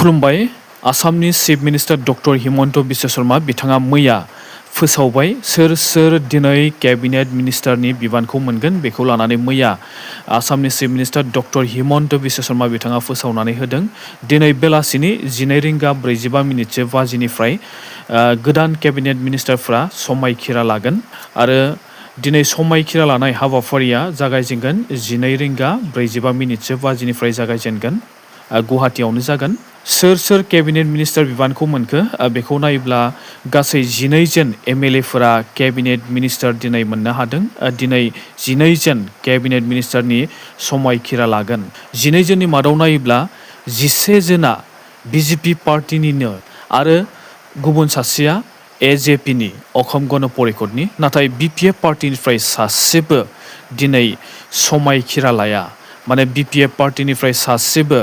खुलुमबाय आसामनि chief minister doctor Himanta Biswa Sharma बिथाङा मैया फोसावबाय सोर दिनै केबिनेट मिनिस्टारनि बिबानखौ मोनगोन बेखौ लानानै मैया आसामनि chief minister doctor Himanta Biswa Sharma बिथाङा फोसावनानै होदों। दिनै बेलासिनि 12:45 बाजिनिफ्राय गोदान केबिनेट मिनिस्टारफ्रा समायखिरा लागोन आरो दिनै समायखिरा लानाय हाबाफारिया जागायजेनगोन 12:45 बाजिनिफ्राय जागायजेनगोन गुवाहाटीआवनो जागोन। सोर केबिनेट मिनिस्टार बिबानखौ मोनखो बेखौ नायोब्ला गासै 12 जन एमएलएफोरा केबिनेट मिनिस्टार दिनै मोननो हादों। दिनै 12 जन केबिनेट मिनिस्टारनि समायखिरा लागोन। 12 जननि मादाव नायोब्ला 11 जना बिजेपि पार्टिनिनो आरो गुबुन सासेया एजेपिनि अखम गण परिषदनि, नाथाय बिपिएफ पार्टिनिफ्राय सासेबो दिनै समायखिरा लाया। माने बिपिएफ पार्टिनिफ्राय सासेबो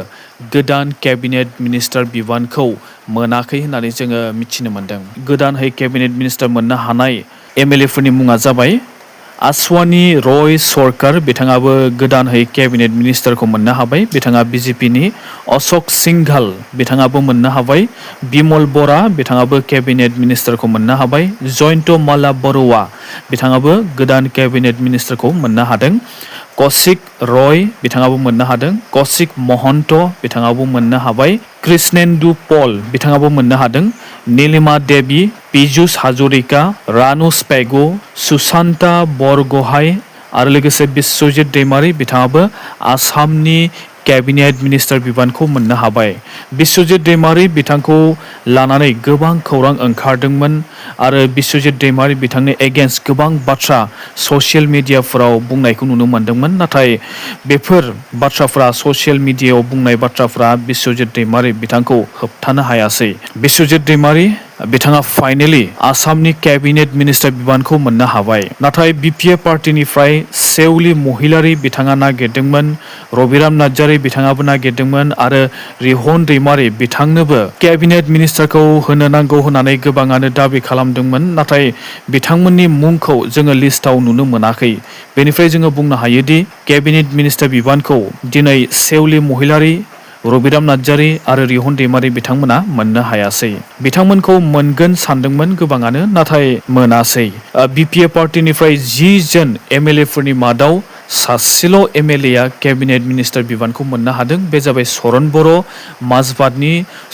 गोदान केबिनेट मिनिस्टार बिबानखौ मोनाखै होननानै जोङो मिथिनो मोन्दों। गोदानहै केबिनेट मिनिस्टार मोननो हानाय एमएलएफोरनि मुङा जाबाय आसवानी रय सरकार, बिथाङाबो गोदानहै केबिनेट मिनिस्टारखौ मोननो हाबाय। बिथाङा बिजेपिनि अशोक सिंघाल बिथाङाबो मोननो हाबाय। बिमल बरा बिथाङाबो केबिनेट मिनिस्टारखौ मोननो हाबाय। जयन्त माला बरुवा बिथाङाबो गोदान केबिनेट मिनिस्टारखौ मोननो हादों। कौशिक रय बिथाङाबो मोननो हादों। कौशिक महन्त बिथाङाबो मोननो हाबाय। कृष्णेन्दु पल बिथाङाबो मोननो हादों। नीलिमा देवी, पीयूष हाजरिका, रानुस पेगु, सुशान्ता बरगहाय आरो लोगोसे बिश्वजित दैमारी बिथाङाबो आसामनि केबिनेट मिनिस्टार बिबानखौ मोननो हाबाय। बिश्वजित दैमारी बिथांखौ लानानै गोबां खौरां ओंखारदोंमोन आरो बिश्वजित दैमारी बिथांनि एगेन्स्ट गोबां बाथ्रा ससियेल मिडियाफोराव बुंनायखौ नुनो मोन्दोंमोन, नाथाय बेफोर बाथ्राफ्रा ससियेल मिडियायाव बुंनाय बाथ्राफ्रा बिश्वजित दैमारी बिथांखौ होबथानो हायासै। बिश्वजित दैमारी बिथाङा फाइनेलि आसामनि केबिनेट मिनिस्टार बिबानखौ मोननो हाबाय। नाथाय बिपिएफ पार्टिनिफ्राय सेवली महिलारी बिथाङा नागिरदोंमोन, रबिराम नार्जारी बिथाङाबो नागिरदोंमोन आरो रिहन दैमारी बिथांनोबो केबिनेट मिनिस्टारखौ होनो नांगौ होननानै गोबाङानो दाबि खालामदोंमोन, नाथाय बिथांमोननि मुंखौ जोङो लिस्टाव नुनो मोनाखै। बेनिफ्राय जोङो बुंनो हायोदि केबिनेट मिनिस्टार बिबानखौ दिनै सेवली महिलारी, रबिराम नार्जारी आरो रिहन दैमारी बिथांमोना मोननो हायासै। बिथांमोनखौ मोनगोन सानदोंमोन गोबाङानो, नाथाय मोनासै। बिपिएफ पार्टिनिफ्राय 10 जन एमएलएफोरनि मादाव सासेल' एमएलएआ केबिनेट मिनिस्टार बिबानखौ मोननो हादों। बे जाबाय सरन बर', माजबाटनि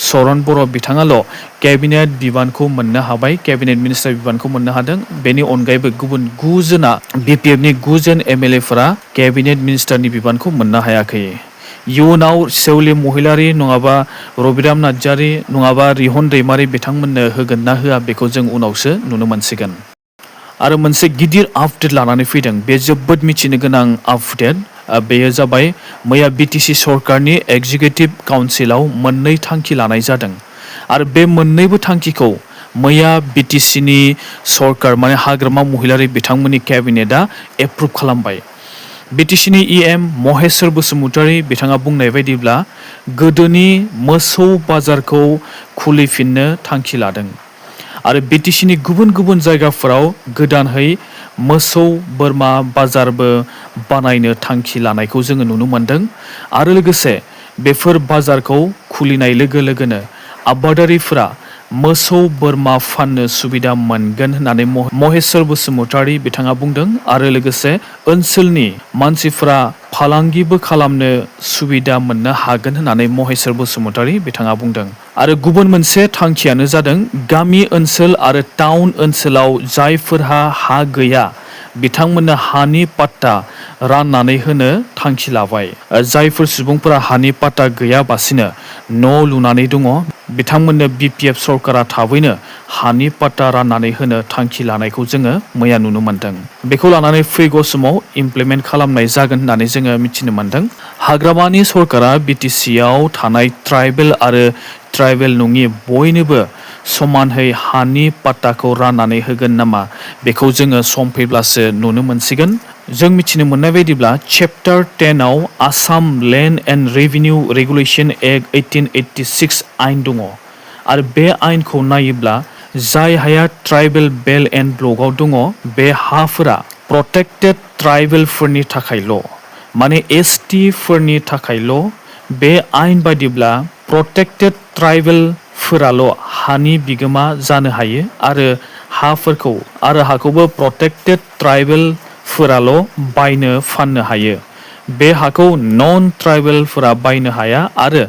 सरन बर' बिथाङाल' केबिनेट बिबानखौ मोननो हाबाय, केबिनेट मिनिस्टार बिबानखौ मोननो हादों। बेनि अनगायैबो गुबुन 9 जना बिपिएफनि 9 जन एमएलएफोरा केबिनेट मिनिस्टारनि बिबानखौ मोननो हायाखै। इयुनाव सेवली महिलारी नङाबा रबिराम नार्जारी नङाबा रिहन दैमारी बिथांमोननो होगोन ना होआ बेखौ जों उनावसो नुनो मोनसिगोन। आरो मोनसे गिदिर आपडेट लानानै फैदों, बे जोबोद मिथिनो गोनां आपडेट। बेयो जाबाय मैया बिटिसि सरकारनि एग्जिकिउटिभ काउन्सिलाव मोननै थांखि लानाय जादों आरो बे मोननैबो थांखिखौ मैया बिटिसिनि सरकार माने हाग्रामा महिलारी बिथांमोननि केबिनेटआ एप्रुभ खालामबाय। बिटिसिनि इएम महेश्वर बसुमतारी बिथाङा बुंनाय बायदिब्ला गोदोनि मोसौ बाजारखौ खुलिफिननो थांखि लादों आरो बिटिसिनि गुबुन गुबुन जायगाफोराव गोदानहै मोसौ बोरमा बाजारबो बानायनो थांखि लानायखौ जोङो नुनो मोन्दों आरो लोगोसे बेफोर बाजारखौ खुलिनाय लोगो लोगोनो आबादारिफोरा मोसौ बोरमा फाननो सुबिदा मोनगोन होननानै महेश्वर बसुमतारी बिथाङा बुंदों आरो लोगोसे ओनसोलनि मानसिफोरा फालांगिबो खालामनो सुबिदा मोननो हागोन होननानै महेश्वर बसुमतारी बिथाङा बुंदों। आरो गुबुन मोनसे थांखियानो जादों गामि ओनसोल आरो टाउन ओनसोलाव जायफोरहा हा गैया बिथांमोननो हानि पाट्टा राननानै होनो थांखि लाबाय। जायफोर सुबुंफोरा हानि पाट्टा गैयाबासिनो न' लुनानै दङ बिथांमोननो बिपिएफ सरकारा थाबैनो हानि पाट्टा राननानै होनो थांखि लानायखौ जोङो मैया नुनो मोन्दों। बेखौ लानानै फैगौ समाव इमप्लिमेन्ट खालामनाय जागोन होननानै जोङो मिथिनो मोन्दों। हाग्रामानि सरकारा बिटिसिआव थानाय ट्राइबेल आरो ट्राइबेल नङि बयनोबो समानहै हानि पाट्टाखौ राननानै होगोन नामा बेखौ जोङो सम फैब्लासो नुनो मोनसिगोन। जों मिथिनो मोननाय बायदिब्ला चेप्टार 10 आव Assam land and revenue regulation act 1886 आयेन दङ आरो बे आयेनखौ नायोब्ला जाय हाया ट्राइबेल बेल्ट एन्ड ब्लकआव दङ बे हाफोरा प्रटेक्टेड ट्राइबेलफोरनि थाखायल' माने एसटि फोरनि थाखायल' बे आयेन बायदिब्ला प्रटेक्टेड ट्राइबेलफोराल' हानि बिगोमा जानो हायो आरो हाखौबो प्रटेक्टेड ट्राइबेलफोराल' बायनो फाननो हायो। बे हाखौ नन ट्राइबेलफोरा बायनो हाया आरो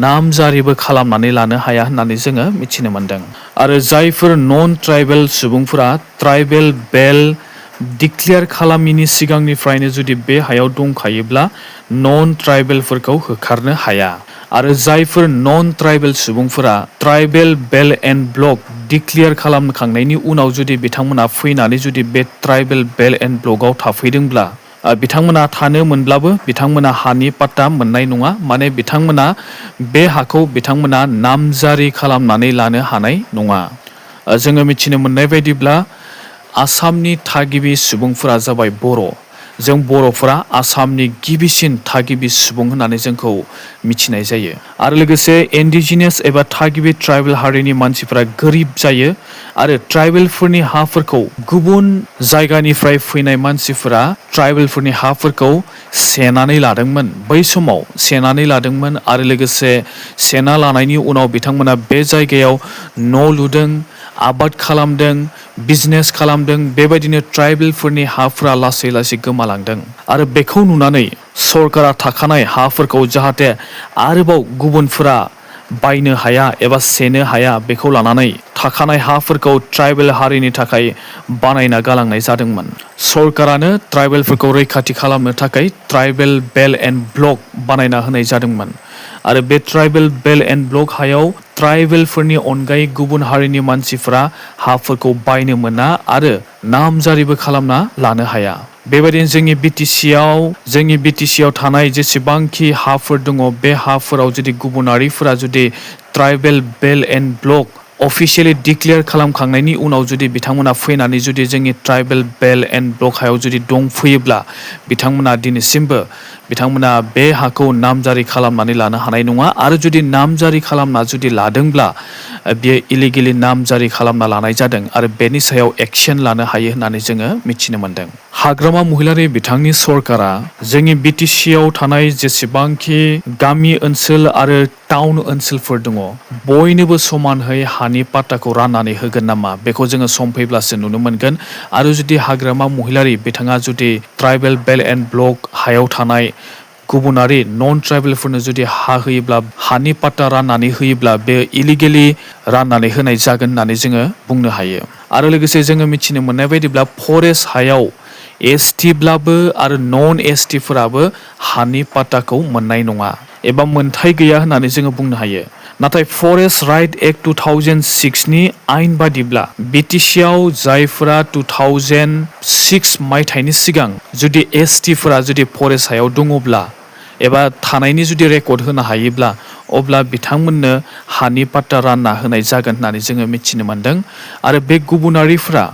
नामजारिबो खालामनानै लानो हाया होननानै जोङो मिथिनो मोनदों। आरो जायफोर नन ट्राइबेल सुबुंफोरा ट्राइबेल बेल डिक्लेयार खालामिनि सिगांनिफ्रायनो जुदि बे हायाव दंखायोब्ला नन ट्राइबेलफोरखौ होखारनो हाया। आरो जायफोर नन ट्राइबेल सुबुंफोरा ट्राइबेल बेल एन्ड ब्लक डिक्लेयार खालामखांनायनि उनाव जुदि बिथांमोना फैनानै जुदि बे ट्राइबेल बेल एन्ड ब्लकआव थाफैदोंब्ला बिथांमोना थानो मोनब्लाबो बिथांमोना हानि पाट्टा मोननाय नङा। माने बिथांमोना बे हाखौ बिथांमोना नामजारि खालामनानै लानो हानाय नङा। जोङो मिथिनो मोननाय बायदिब्ला आसामनि थागिबि सुबुंफोरा जाबाय बर'। जों बर'फोरा आसामनि गिबिसिन थागिबि सुबुं होननानै जोंखौ मिथिनाय जायो। आरो लोगोसे इन्डिजिनियास एबा थागिबि ट्राइबेल हारिनि मानसिफोरा गोरिब जायो आरो ट्राइबेलफोरनि हाफोरखौ गुबुन जायगानिफ्राय फैनाय मानसिफोरा ट्राइबेलफोरनि हाफोरखौ सेनानै लादोंमोन। बै समाव सेनानै लादोंमोन आरो लोगोसे सेना लानायनि उनाव बिथांमोना बे जायगायाव न' लुदों, आबाद खालामदों, बिजनेस खालामदों। बेबायदिनो ट्राइबेलफोरनि हाफोरा लासै लासै गोमालांदों। आरो बेखौ नुनानै सरकारा थाखानाय हाफोरखौ जाहाथे आरोबाव गुबुनफोरा बायनो हाया एबा सेनो हाया बेखौ लानानै थाखानाय हाफोरखौ ट्राइबेल हारिनि थाखाय बानायना गालांनाय जादोंमोन। सरकारानो ट्राइबेलफोरखौ रैखाथि खालामनो थाखाय ट्राइबेल बेल एन्ड ब्लक बानायना होनाय जादोंमोन। आरो बे ट्राइबेल बेल एन्ड ब्लक हायाव ट्राइबेलफोरनि अनगायै गुबुन हारिनि मानसिफोरा हाफोरखौ बायनो मोना आरो नामजारिबो खालामना लानो हाया। बेबायदिनो जोंनि बिटिसिआव थानाय जेसेबांखि हाफोर दङ बे हाफोराव जुदि गुबुनारिफोरा जुदि ट्राइबेल बेल एन्ड ब्लक अफिसियेलि डिक्लेयार खालामखांनायनि उनाव जुदि बिथांमोना फैनानै जुदि जोंनि ट्राइबेल बेल एन्ड ब्लक हायाव जुदि दंफैयोब्ला बिथांमोना दिनैसिमबो बिथांमोना बे हाखौ नामजारि खालामनानै लानो हानाय नङा। आरो जुदि नामजारि खालामना जुदि लादोंब्ला बेयो इलिगेलि नामजारि खालामना लानाय जादों आरो बेनि सायाव एक्सन लानो हायो होननानै जोङो मिथिनो मोनदों। हाग्रामा महिलारि बिथांनि सरकारा जोंनि बिटिसिआव थानाय जेसेबांखि गामि ओनसोल आरो टाउन ओनसोलफोर दङ बयनोबो समानहै हानि पाट्टाखौ राननानै होगोन नामा बेखौ जोङो सम फैब्लासो नुनो मोनगोन। आरो जुदि हाग्रामा महिलारि बिथाङा जुदि ट्राइबेल बेल एन्ड ब्लक हायाव थानाय गुबुनारि नन ट्राइबेलफोरनो जुदि हा होयोब्ला हानि पाट्टा राननानै होयोब्ला बे इलिगेलि राननानै होनाय जागोन होननानै जोङो बुंनो हायो। आरो लोगोसे जोङो मिथिनो मोननाय बायदिब्ला फरेस्ट हायाव एसटिब्लाबो आरो नन एसटिफोराबो हानि पाट्टाखौ मोननाय नङा एबा मोनथाय गैया होननानै जोङो बुंनो हायो। नाथाय फरेस्ट राइट एक्ट 2006 नि आयेन बादिब्ला बिटिसिआव जायफोरा 2006 मायथाइनि सिगां जुदि एसटिफोरा जुदि फरेस्ट हायाव दङब्ला एबा थानायनि जुदि रेकर्ड होनो हायोब्ला अब्ला बिथांमोननो हानि पाट्टा रानना होनाय जागोन होननानै जोङो मिथिनो मोनदों। आरो बे गुबुनारिफ्रा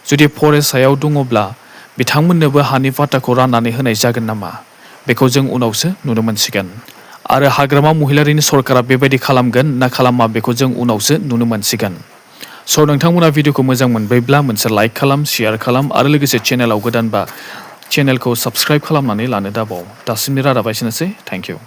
जुदि फरेस्ट हायाव दङब्ला बिथांमोननोबो हानि पाट्टाखौ राननानै होनाय जागोन नामा बेखौ जों उनावसो नुनो मोनसिगोन। आरो हाग्रामा महिलारिनि सरकारा बेबायदि खालामगोन ना खालामा बेखौ जों उनावसो नुनो मोनसिगोन। स' नोंथांमोना भिडिअखौ मोजां मोनबायब्ला मोनसे लाइक खालाम, शेयार खालाम आरो लोगोसे चेनेलाव गोदानबा चेनेलखौ साबस्क्राइब खालामनानै लानो दाबाव। दासिमनि रादाबा एसेनोसै। Thank you.